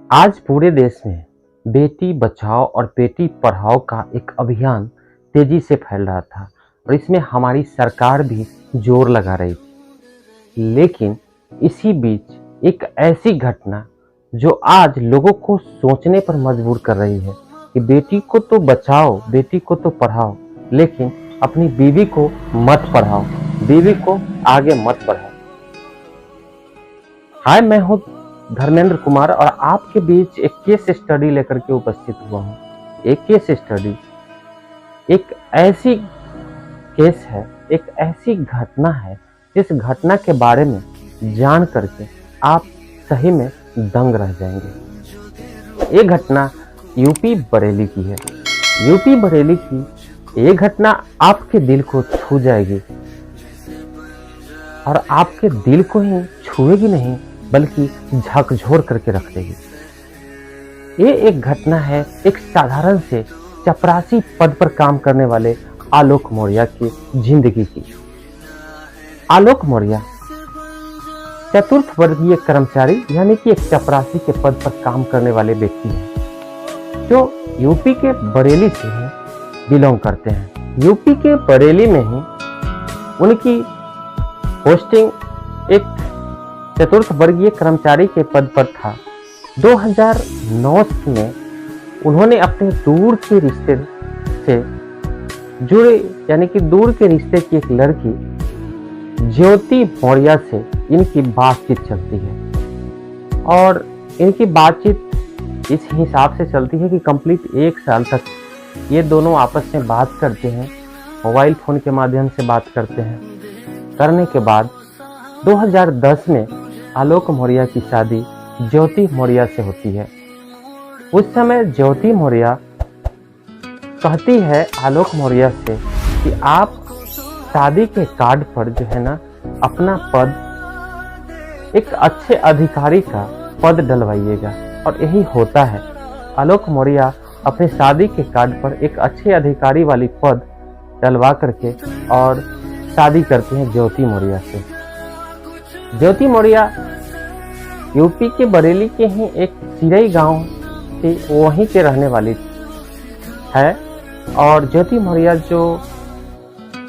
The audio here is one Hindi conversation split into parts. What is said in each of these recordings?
आज पूरे देश में बेटी बचाओ और बेटी पढ़ाओ का एक अभियान तेजी से फैल रहा था और इसमें हमारी सरकार भी जोर लगा रही थी। लेकिन इसी बीच एक ऐसी घटना जो आज लोगों को सोचने पर मजबूर कर रही है कि बेटी को तो बचाओ, बेटी को तो पढ़ाओ, लेकिन अपनी बीवी को मत पढ़ाओ, बीवी को आगे मत बढ़ाओ। हाय, मैं हूँ धर्मेंद्र कुमार और आपके बीच एक केस स्टडी लेकर के उपस्थित हुआ हूँ। एक केस स्टडी एक ऐसी केस है, एक ऐसी घटना है जिस घटना के बारे में जान करके आप सही में दंग रह जाएंगे। ये घटना यूपी बरेली की है। यूपी बरेली की ये घटना आपके दिल को छू जाएगी और आपके दिल को ही छुएगी नहीं बल्कि झकझोर करके रख देगी। ये एक घटना है एक साधारण से चपरासी पद पर काम करने वाले आलोक मौर्य की जिंदगी की। आलोक मौर्य चतुर्थ वर्गीय कर्मचारी यानी कि एक चपरासी के पद पर काम करने वाले व्यक्ति हैं जो यूपी के बरेली से बिलोंग करते हैं। यूपी के बरेली में ही उनकी पोस्टिंग एक चतुर्थ वर्गीय कर्मचारी के पद पर था। 2009 में उन्होंने अपने दूर के रिश्ते से जुड़े यानी कि दूर के रिश्ते की एक लड़की ज्योति मौर्य से इनकी बातचीत चलती है और इनकी बातचीत इस हिसाब से चलती है कि कंप्लीट 1 साल तक ये दोनों आपस में बात करते हैं, मोबाइल फोन के माध्यम से बात करते हैं। करने के बाद 2010 में आलोक मौर्य की शादी ज्योति मौर्य से होती है। उस समय ज्योति मौर्य कहती है आलोक मौर्य से कि आप शादी के कार्ड पर जो है ना अपना पद एक अच्छे अधिकारी का पद डलवाइएगा। और यही होता है। आलोक मौर्य अपने शादी के कार्ड पर एक अच्छे अधिकारी वाली पद डलवा करके और शादी करते हैं ज्योति मौर्य से। ज्योति मौर्य यूपी के बरेली के ही एक सिरई गांव के वहीं के रहने वाली है। और ज्योति मौर्य जो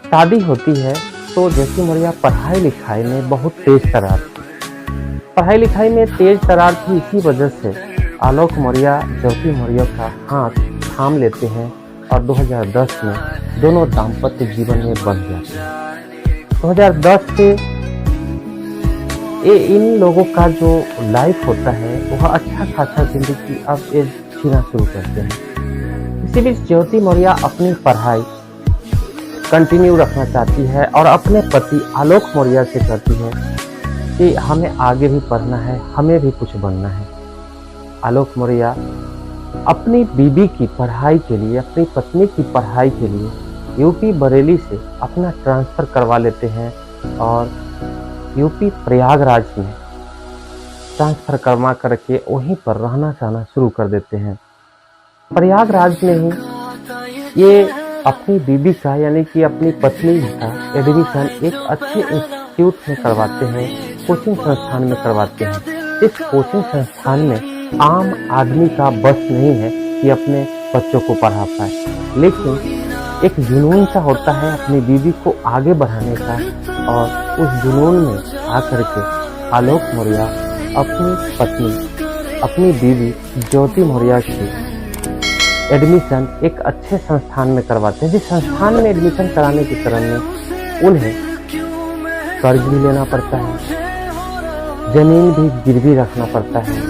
शादी होती है तो ज्योति मौर्य पढ़ाई लिखाई में बहुत तेज तरार थी। पढ़ाई लिखाई में तेज तरार थी, इसी वजह से आलोक मौर्य ज्योति मौर्य का हाथ थाम लेते हैं और 2010 में दोनों दाम्पत्य जीवन में बंध जाते हैं। 2010 से इन लोगों का जो लाइफ होता है वह अच्छा खासा जिंदगी अब ये जीना शुरू करते हैं। इसी बीच ज्योति मौर्य अपनी पढ़ाई कंटिन्यू रखना चाहती है और अपने पति आलोक मौर्य से कहती है कि हमें आगे भी पढ़ना है, हमें भी कुछ बनना है। आलोक मौर्य अपनी बीबी की पढ़ाई के लिए, अपनी पत्नी की पढ़ाई के लिए यूपी बरेली से अपना ट्रांसफ़र करवा लेते हैं और यूपी प्रयागराज में ट्रांसफ़र करवा करके वहीं पर रहना सहना शुरू कर देते हैं। प्रयागराज में ही ये अपनी बीबी का यानी कि अपनी पत्नी का एडमिशन एक अच्छे इंस्टीट्यूट में करवाते हैं, कोचिंग संस्थान में करवाते हैं। इस कोचिंग संस्थान में आम आदमी का बस नहीं है कि अपने बच्चों को पढ़ा पाए, लेकिन एक जुनून सा होता है अपनी बीवी को आगे बढ़ाने का। और उस जुनून में आकर के आलोक मौर्य अपनी पत्नी, अपनी बीवी ज्योति मौर्य की एडमिशन एक अच्छे संस्थान में करवाते हैं। जिस संस्थान में एडमिशन कराने के क्रम में उन्हें कर्ज भी लेना पड़ता है, जमीन भी गिरवी रखना पड़ता है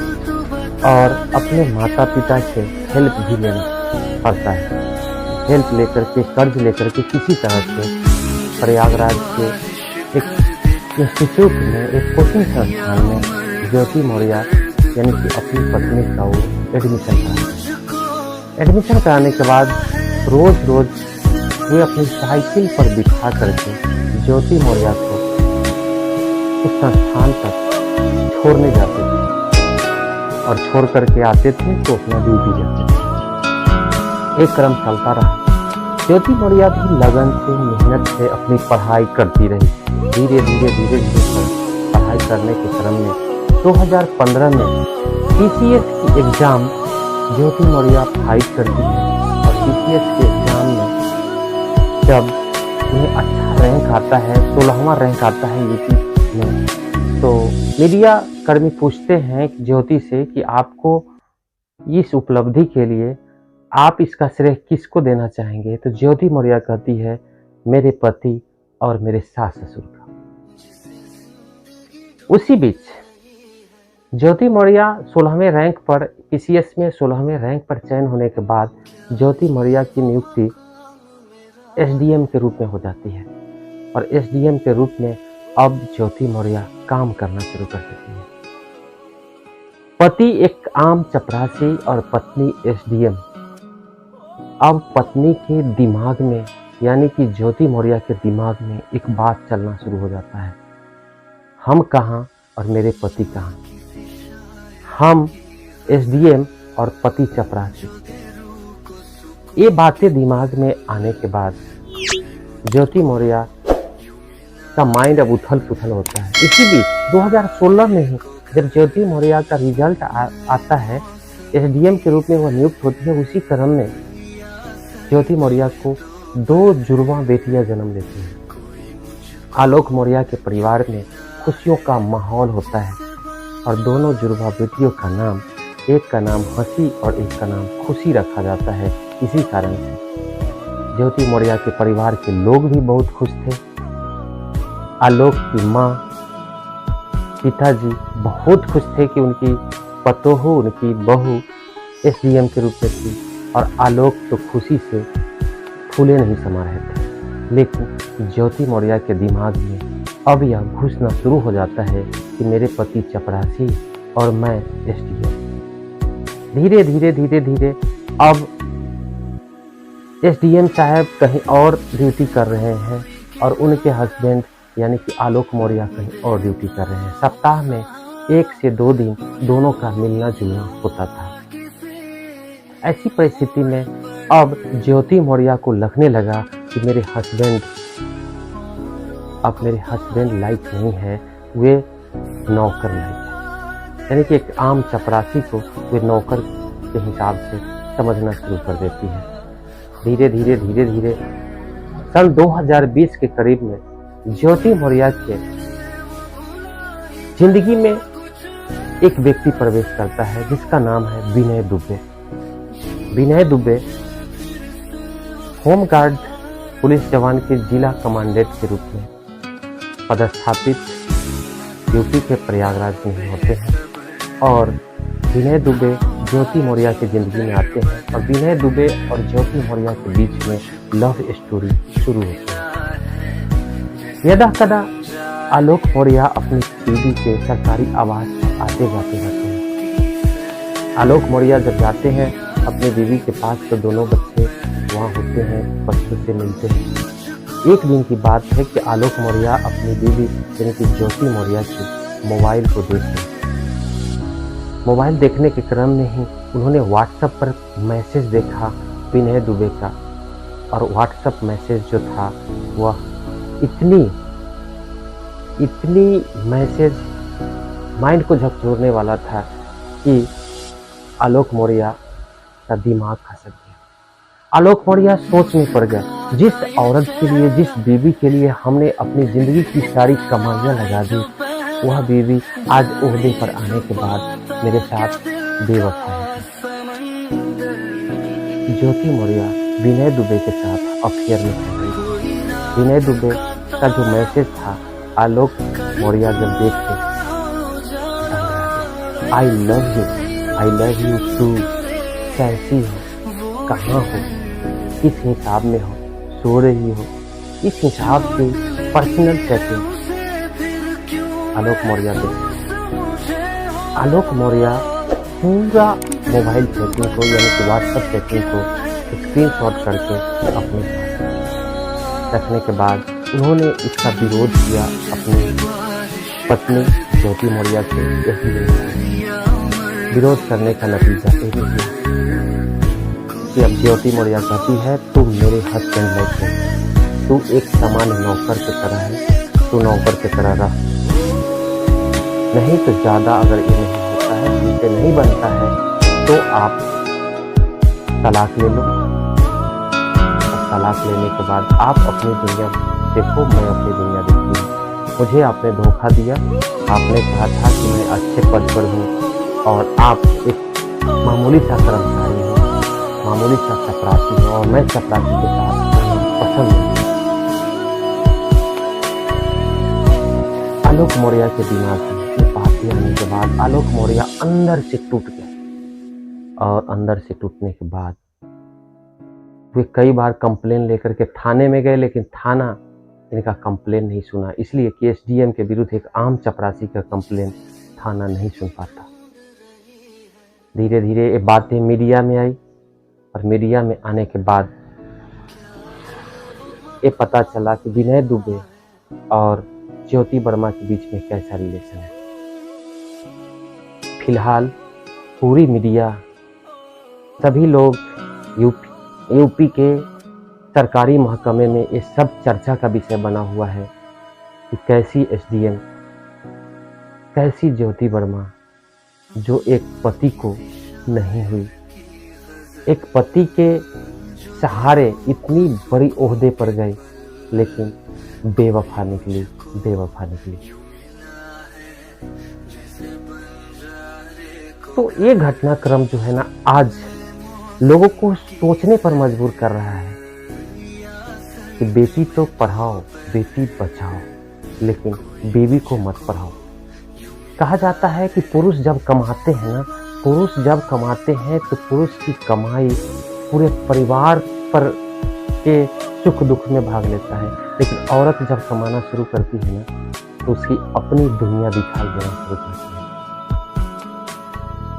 और अपने माता पिता से हेल्प भी लेना पड़ता है। हेल्प लेकर के, कर्ज लेकर के किसी तरह से प्रयागराज के एक इंस्टीट्यूट में, एक कोचिंग संस्थान में ज्योति मौर्य यानी कि अपनी पत्नी का वो एडमिशन कराते। एडमिशन कराने के बाद रोज रोज वे अपनी साइकिल पर बिठा करके ज्योति मौर्य को उस संस्थान तक छोड़ने जाते थे और छोड़ करके आते थे तो अपना ड्यूटी जाते थे। एक क्रम चलता रहा। ज्योति मौर्य भी लगन से, मेहनत से अपनी पढ़ाई करती रही। धीरे धीरे पढ़ाई करने के क्रम में 2015 में पीसीएस की एग्ज़ाम ज्योति मौर्य फाइट करती है और पीसीएस के एग्ज़ाम में जब उन्हें अच्छा रैंक आता है, 16वां रैंक आता है यूपी में, तो मीडिया कर्मी पूछते हैं ज्योति से कि आपको इस उपलब्धि के लिए आप इसका श्रेय किसको देना चाहेंगे? तो ज्योति मौर्य कहती है, मेरे पति और मेरे सास ससुर का। उसी बीच ज्योति मौर्य 16वें रैंक पर, पीसीएस में 16वें रैंक पर चयन होने के बाद ज्योति मौर्य की नियुक्ति एसडीएम के रूप में हो जाती है और एसडीएम के रूप में अब ज्योति मौर्य काम करना शुरू कर देती है। पति एक आम चपरासी और पत्नी एसडीएम। अब पत्नी के दिमाग में, यानी कि ज्योति मौर्य के दिमाग में एक बात चलना शुरू हो जाता है, हम कहाँ और मेरे पति कहाँ, हम एसडीएम और पति चपरासी। ये बातें दिमाग में आने के बाद ज्योति मौर्य का माइंड अब उथल पुथल होता है। इसी बीच 2016 में ही जब ज्योति मौर्य का रिजल्ट आता है, एसडीएम के रूप में वह नियुक्त होती है, उसी क्रम में ज्योति मौर्य को 2 जुड़वा बेटियां जन्म लेती हैं। आलोक मौर्य के परिवार में खुशियों का माहौल होता है और दोनों जुड़वा बेटियों का नाम, एक का नाम हंसी और एक का नाम खुशी रखा जाता है। इसी कारण से ज्योति मौर्य के परिवार के लोग भी बहुत खुश थे। आलोक की माँ, पिताजी बहुत खुश थे कि उनकी पतोहू, उनकी बहू एसडीएम के रूप में थी और आलोक तो खुशी से फूले नहीं समा रहे थे। लेकिन ज्योति मौर्य के दिमाग में अब यह घुसना शुरू हो जाता है कि मेरे पति चपरासी और मैं एसडीएम। धीरे धीरे धीरे धीरे अब एसडीएम साहब कहीं और ड्यूटी कर रहे हैं और उनके हस्बैंड यानी कि आलोक मौर्य कहीं और ड्यूटी कर रहे हैं। सप्ताह में 1 से 2 दिन दोनों का मिलना जुलना होता था। ऐसी परिस्थिति में अब ज्योति मौर्य को लगने लगा कि मेरे हस्बैंड लायक नहीं है, वे नौकर लायक है। यानी कि एक आम चपरासी को वे नौकर के हिसाब से समझना शुरू कर देती है। धीरे धीरे धीरे धीरे सन 2020 के करीब में ज्योति मौर्य के जिंदगी में एक व्यक्ति प्रवेश करता है जिसका नाम है विनय दुबे। विनय दुबे होमगार्ड पुलिस जवान के जिला कमांडेंट के रूप में पदस्थापित यूपी के प्रयागराज में होते हैं और विनय दुबे ज्योति मौर्य की जिंदगी में आते हैं और विनय दुबे और ज्योति मौर्य के बीच में लव स्टोरी शुरू होती है। यदा कदा आलोक मौर्य अपनी बीवी के सरकारी आवास आते जाते रहते हैं। आलोक मौर्य जब जाते हैं अपनी बीवी के पास तो दोनों बच्चे वहाँ होते हैं, बच्चों से मिलते हैं। एक दिन की बात है कि आलोक मौर्य अपनी बीवी यानी कि ज्योति मौर्य की मोबाइल को देखते हैं। मोबाइल देखने के क्रम में ही उन्होंने व्हाट्सएप पर मैसेज देखा विनय दुबे का और व्हाट्सएप मैसेज जो था वह इतनी मैसेज माइंड को झकझोरने वाला था कि आलोक मौर्य का दिमाग खसक गया। आलोक मौर्य सोच में पड़ गया, जिस औरत के लिए, जिस बीवी के लिए हमने अपनी जिंदगी की सारी कमाइयाँ लगा दी, वह बीवी आज ओहदे पर आने के बाद मेरे साथ बेवफा है। ज्योति मौर्य विनय दुबे के साथ अफेयर में चल रही थी। विनय दुबे का जो मैसेज था आलोक मौर्य जब देखते, आई लव यू टू, कैसी हो, कहाँ हो, किस हिसाब में हो, सो रही हो, इस हिसाब से पर्सनल चैटिंग आलोक मौर्य देखते। आलोक मौर्य पूरा मोबाइल चैटिंग को यानी कि व्हाट्सएप चैटिंग को स्क्रीनशॉट करके अपने पास रखने के बाद उन्होंने इसका विरोध किया अपनी पत्नी ज्योति मौर्य के। विरोध करने का नतीजा यही हुआ कि अब ज्योति मौर्य कहती है तू मेरे हस्बैंड लायक है, तू एक सामान्य नौकर की तरह है, तू नौकर की तरह रह, नहीं तो ज़्यादा अगर ये नहीं होता है आपसे नहीं बनता है तो आप तलाक ले लो। और तलाक लेने के बाद आप अपनी दुनिया देखो, मैं अपनी दुनिया देखती हूँ। मुझे आपने धोखा दिया, आपने कहा था कि मैं अच्छे पद पर हूँ और आप एक मामूली सा कर्मचारी हो, मामूली सा चपरासी हो और मैं चपरासी के साथ पसंद हूँ। आलोक मौर्य के दिमाग में ये बातें आने के बाद आलोक मौर्य अंदर से टूट गए और अंदर से टूटने के बाद वे कई बार कंप्लेन लेकर के थाने में गए, लेकिन थाना इनका कंप्लेन नहीं सुना, इसलिए कि एसडीएम के विरुद्ध एक आम चपरासी का कंप्लेन थाना नहीं सुन पाता। धीरे धीरे ये बातें मीडिया में आई और मीडिया में आने के बाद ये पता चला कि विनय दुबे और ज्योति वर्मा के बीच में कैसा रिलेशन है। फिलहाल पूरी मीडिया, सभी लोग यूपी के सरकारी महकमे में ये सब चर्चा का विषय बना हुआ है कि कैसी एसडीएम, कैसी ज्योति वर्मा जो एक पति को नहीं हुई, एक पति के सहारे इतनी बड़ी ओहदे पर गई, लेकिन बेवफा निकली। तो ये घटनाक्रम जो है ना, आज लोगों को सोचने पर मजबूर कर रहा है कि बेटी तो पढ़ाओ, बेटी बचाओ, लेकिन बीवी को मत पढ़ाओ। कहा जाता है कि पुरुष जब कमाते हैं ना, पुरुष जब कमाते हैं तो पुरुष की कमाई पूरे परिवार पर के सुख दुख में भाग लेता है, लेकिन औरत जब कमाना शुरू करती है ना तो उसकी अपनी दुनिया दिखाई देना शुरू करती है।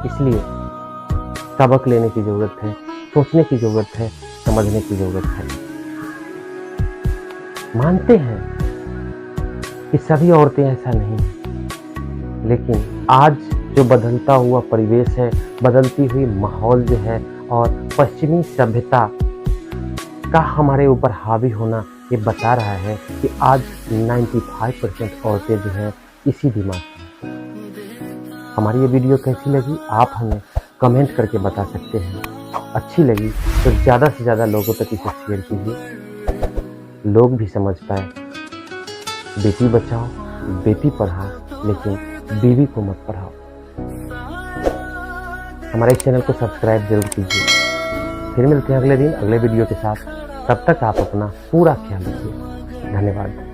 इसलिए सबक लेने की जरूरत है, सोचने की जरूरत है, समझने की जरूरत है। मानते हैं कि सभी औरतें ऐसा नहीं हैं, लेकिन आज जो बदलता हुआ परिवेश है, बदलती हुई माहौल जो है और पश्चिमी सभ्यता का हमारे ऊपर हावी होना, ये बता रहा है कि आज 95% औरतें जो हैं इसी दिमाग में। हमारी ये वीडियो कैसी लगी आप हमें कमेंट करके बता सकते हैं। अच्छी लगी तो ज़्यादा से ज़्यादा लोगों तक इसे शेयर कीजिए, लोग भी समझ पाए। बेटी बचाओ, बेटी पढ़ाओ, लेकिन बीवी को मत पढ़ाओ। हमारे चैनल को सब्सक्राइब जरूर कीजिए। फिर मिलते हैं अगले दिन अगले वीडियो के साथ। तब तक आप अपना पूरा ख्याल रखिए। धन्यवाद।